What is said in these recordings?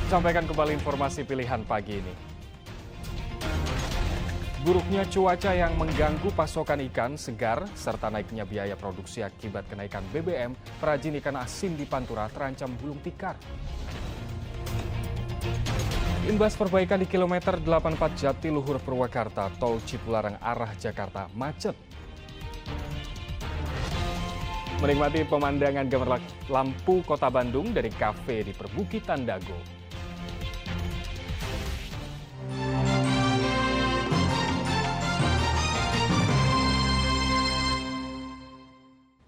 Sampaikan kembali informasi pilihan pagi ini. Buruknya cuaca yang mengganggu pasokan ikan segar serta naiknya biaya produksi akibat kenaikan BBM, perajin ikan asin di Pantura terancam gulung tikar. Imbas perbaikan di kilometer 84 Jatiluhur Purwakarta, tol Cipularang arah Jakarta macet. Menikmati pemandangan gemerlap lampu kota Bandung dari kafe di perbukitan Dago.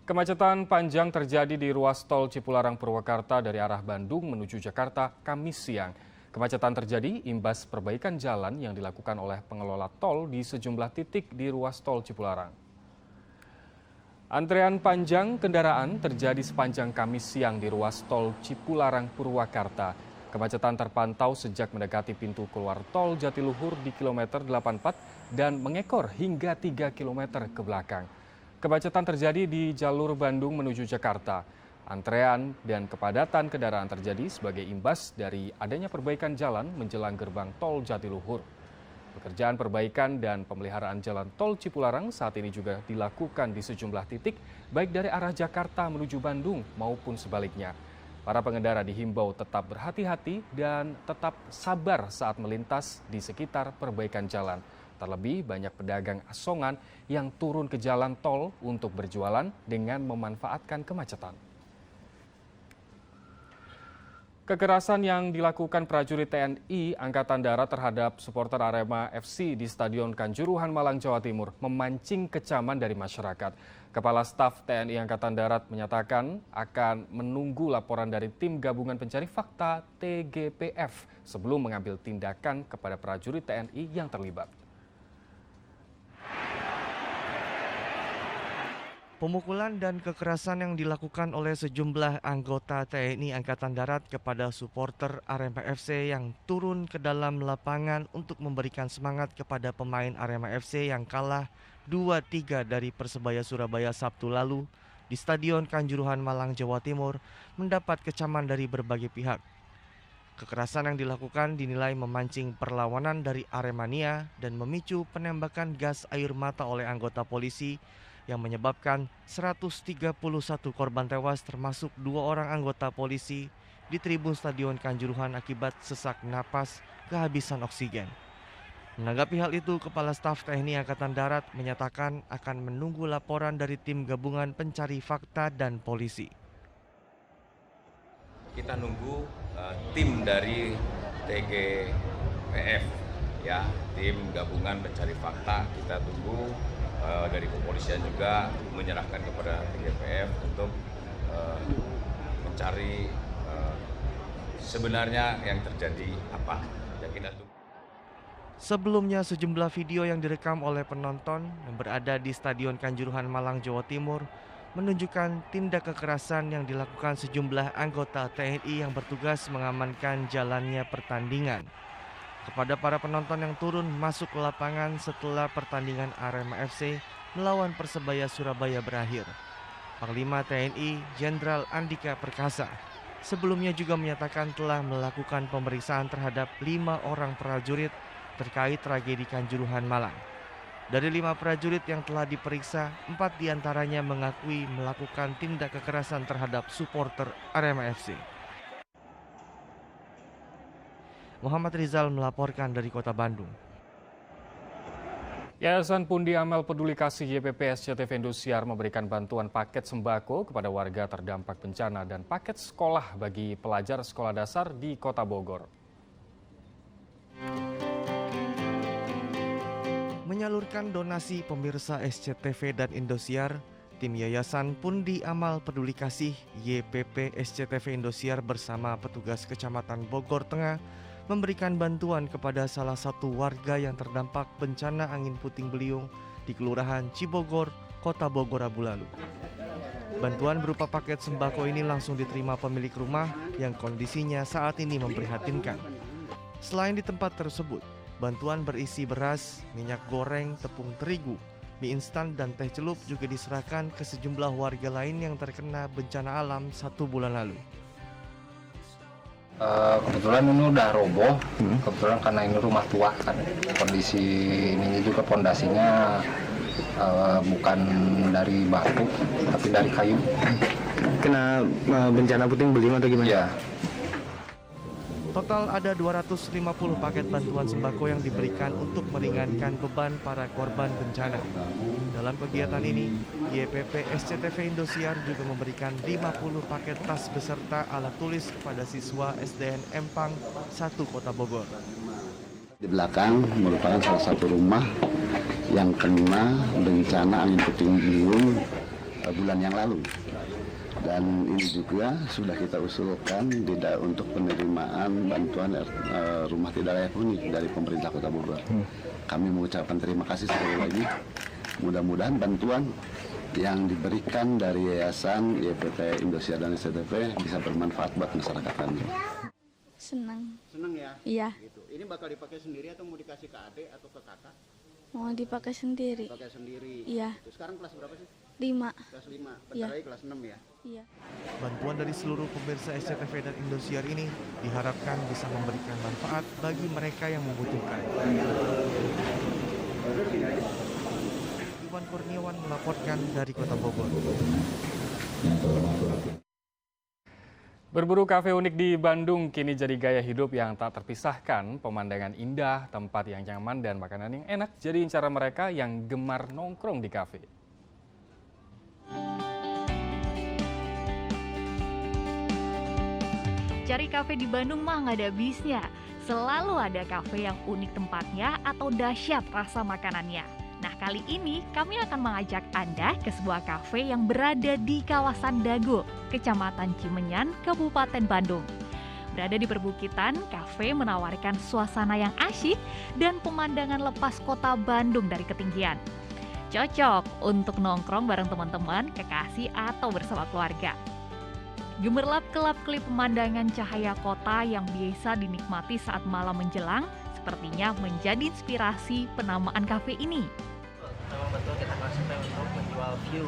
Kemacetan panjang terjadi di ruas tol Cipularang Purwakarta dari arah Bandung menuju Jakarta Kamis siang. Kemacetan terjadi imbas perbaikan jalan yang dilakukan oleh pengelola tol di sejumlah titik di ruas tol Cipularang. Antrean panjang kendaraan terjadi sepanjang Kamis siang di ruas tol Cipularang Purwakarta. Kemacetan terpantau sejak mendekati pintu keluar tol Jatiluhur di kilometer 84 dan mengekor hingga 3 kilometer ke belakang. Kemacetan terjadi di jalur Bandung menuju Jakarta. Antrean dan kepadatan kendaraan terjadi sebagai imbas dari adanya perbaikan jalan menjelang gerbang tol Jatiluhur. Pekerjaan perbaikan dan pemeliharaan jalan tol Cipularang saat ini juga dilakukan di sejumlah titik, baik dari arah Jakarta menuju Bandung maupun sebaliknya. Para pengendara dihimbau tetap berhati-hati dan tetap sabar saat melintas di sekitar perbaikan jalan. Terlebih banyak pedagang asongan yang turun ke jalan tol untuk berjualan dengan memanfaatkan kemacetan. Kekerasan yang dilakukan prajurit TNI Angkatan Darat terhadap supporter Arema FC di Stadion Kanjuruhan Malang, Jawa Timur memancing kecaman dari masyarakat. Kepala Staf TNI Angkatan Darat menyatakan akan menunggu laporan dari Tim Gabungan Pencari Fakta TGPF sebelum mengambil tindakan kepada prajurit TNI yang terlibat. Pemukulan dan kekerasan yang dilakukan oleh sejumlah anggota TNI Angkatan Darat kepada supporter Arema FC yang turun ke dalam lapangan untuk memberikan semangat kepada pemain Arema FC yang kalah 2-3 dari Persebaya Surabaya Sabtu lalu di Stadion Kanjuruhan Malang, Jawa Timur mendapat kecaman dari berbagai pihak. Kekerasan yang dilakukan dinilai memancing perlawanan dari Aremania dan memicu penembakan gas air mata oleh anggota polisi yang menyebabkan 131 korban tewas termasuk 2 orang anggota polisi di tribun Stadion Kanjuruhan akibat sesak napas kehabisan oksigen. Menanggapi hal itu, Kepala Staf TNI Angkatan Darat menyatakan akan menunggu laporan dari Tim Gabungan Pencari Fakta dan polisi. Kita nunggu tim dari TGPF, ya, Tim Gabungan Pencari Fakta. Kita tunggu dari kepolisian juga menyerahkan kepada TGPF untuk mencari sebenarnya yang terjadi apa. Ya, kita tunggu. Sebelumnya sejumlah video yang direkam oleh penonton yang berada di Stadion Kanjuruhan Malang, Jawa Timur menunjukkan tindak kekerasan yang dilakukan sejumlah anggota TNI yang bertugas mengamankan jalannya pertandingan kepada para penonton yang turun masuk ke lapangan setelah pertandingan Arema FC melawan Persebaya Surabaya berakhir. Panglima TNI Jenderal Andika Perkasa sebelumnya juga menyatakan telah melakukan pemeriksaan terhadap 5 orang prajurit terkait tragedi Kanjuruhan Malang. Dari 5 prajurit yang telah diperiksa, 4 diantaranya mengakui melakukan tindak kekerasan terhadap supporter Arema FC. Muhammad Rizal melaporkan dari Kota Bandung. Yayasan Pundi Amal Peduli Kasih YPP SCTV Indosiar memberikan bantuan paket sembako kepada warga terdampak bencana dan paket sekolah bagi pelajar sekolah dasar di Kota Bogor. Menyalurkan donasi pemirsa SCTV dan Indosiar, tim Yayasan Pundi Amal Peduli Kasih YPP SCTV Indosiar bersama petugas Kecamatan Bogor Tengah memberikan bantuan kepada salah satu warga yang terdampak bencana angin puting beliung di Kelurahan Cibogor, Kota Bogor Rabu lalu. Bantuan berupa paket sembako ini langsung diterima pemilik rumah yang kondisinya saat ini memprihatinkan. Selain di tempat tersebut, bantuan berisi beras, minyak goreng, tepung terigu, mie instan, dan teh celup juga diserahkan ke sejumlah warga lain yang terkena bencana alam 1 bulan lalu. Kebetulan ini udah roboh, kebetulan karena ini rumah tua kan. Kondisi ininya juga pondasinya bukan dari batu, tapi dari kayu. Kena bencana puting beliung atau gimana? Ya, Total ada 250 paket bantuan sembako yang diberikan untuk meringankan beban para korban bencana. Dalam kegiatan ini, YPP SCTV Indosiar juga memberikan 50 paket tas beserta alat tulis kepada siswa SDN Empang 1 Kota Bogor. Di belakang merupakan salah satu rumah yang kena bencana angin puting beliung bulan yang lalu. Dan ini juga sudah kita usulkan untuk penerimaan bantuan rumah tidak layak huni dari pemerintah Kota Bogor. Kami mengucapkan terima kasih sekali lagi. Mudah-mudahan bantuan yang diberikan dari Yayasan YPP Indosiar dan SCTV bisa bermanfaat buat masyarakat kami. Senang. Seneng ya? Iya, Gitu. Ini bakal dipakai sendiri atau mau dikasih ke adik atau ke kakak? mau dipakai sendiri. Pakai sendiri. Iya. Gitu. Sekarang kelas berapa sih? 5. Kelas 5. Bentar Iya. lagi kelas 6 ya? Iya. Bantuan dari seluruh pemirsa SCTV dan Indosiar ini diharapkan bisa memberikan manfaat bagi mereka yang membutuhkan. Iwan Kurniawan melaporkan dari Kota Bogor. Berburu kafe unik di Bandung kini jadi gaya hidup yang tak terpisahkan. Pemandangan indah, tempat yang nyaman, dan makanan yang enak jadi incaran mereka yang gemar nongkrong di kafe. Cari kafe di Bandung mah nggak ada habisnya. Selalu ada kafe yang unik tempatnya atau dahsyat rasa makanannya. Nah, kali ini kami akan mengajak Anda ke sebuah kafe yang berada di kawasan Dago, Kecamatan Cimenyan, Kabupaten Bandung. Berada di perbukitan, kafe menawarkan suasana yang asyik dan pemandangan lepas kota Bandung dari ketinggian. Cocok untuk nongkrong bareng teman-teman, kekasih, atau bersama keluarga. Gemerlap kelap-kelip pemandangan cahaya kota yang biasa dinikmati saat malam menjelang sepertinya menjadi inspirasi penamaan kafe ini. Memang betul kita konsepnya untuk menjual view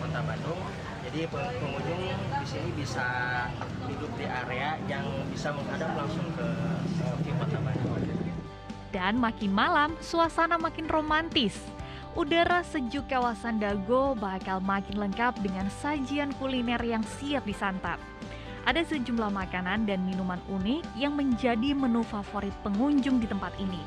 kota Bandung. Jadi pengunjung di sini bisa duduk di area yang bisa menghadap langsung ke view kota Bandung. Dan makin malam, suasana makin romantis. Udara sejuk kawasan Dago bakal makin lengkap dengan sajian kuliner yang siap disantap. Ada sejumlah makanan dan minuman unik yang menjadi menu favorit pengunjung di tempat ini.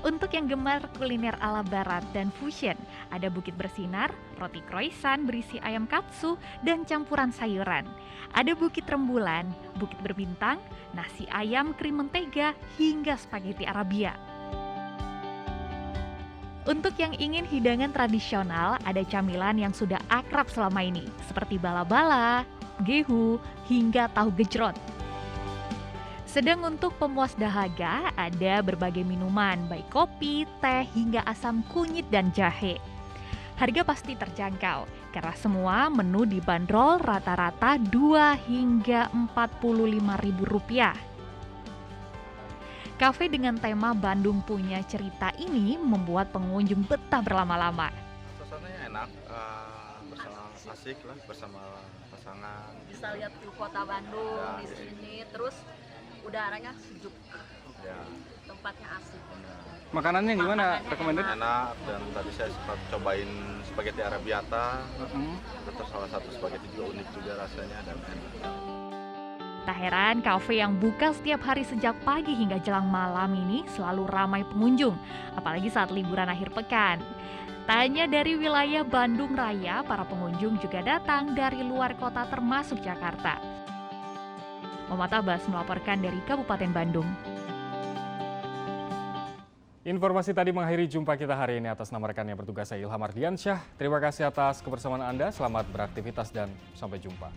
Untuk yang gemar kuliner ala barat dan fusion, ada Bukit Bersinar, roti croissant berisi ayam katsu, dan campuran sayuran. Ada Bukit Rembulan, Bukit Berbintang, nasi ayam krim mentega, hingga spaghetti Arabia. Untuk yang ingin hidangan tradisional, ada camilan yang sudah akrab selama ini, seperti bala-bala, gehu, hingga tahu gejrot. Sedang untuk pemuas dahaga, ada berbagai minuman, baik kopi, teh, hingga asam kunyit dan jahe. Harga pasti terjangkau, karena semua menu dibanderol rata-rata 2 hingga Rp45.000. Kafe dengan tema Bandung Punya Cerita ini membuat pengunjung betah berlama-lama. Suasananya enak, asik lah bersama pasangan. Bisa lihat tuh kota Bandung di sini, terus udaranya sejuk, tempatnya asik. Makanannya gimana? Recommended? Enak, dan tadi saya sempat cobain spaghetti Arabiata. Itu salah satu spaghetti juga unik juga rasanya dan enak. Tak heran, kafe yang buka setiap hari sejak pagi hingga jelang malam ini selalu ramai pengunjung, apalagi saat liburan akhir pekan. Tak hanya dari wilayah Bandung Raya, para pengunjung juga datang dari luar kota termasuk Jakarta. Muhammad Abbas melaporkan dari Kabupaten Bandung. Informasi tadi mengakhiri jumpa kita hari ini. Atas nama rekan yang bertugas, saya Ilham Ardiansyah. Terima kasih atas kebersamaan Anda, selamat beraktivitas dan sampai jumpa.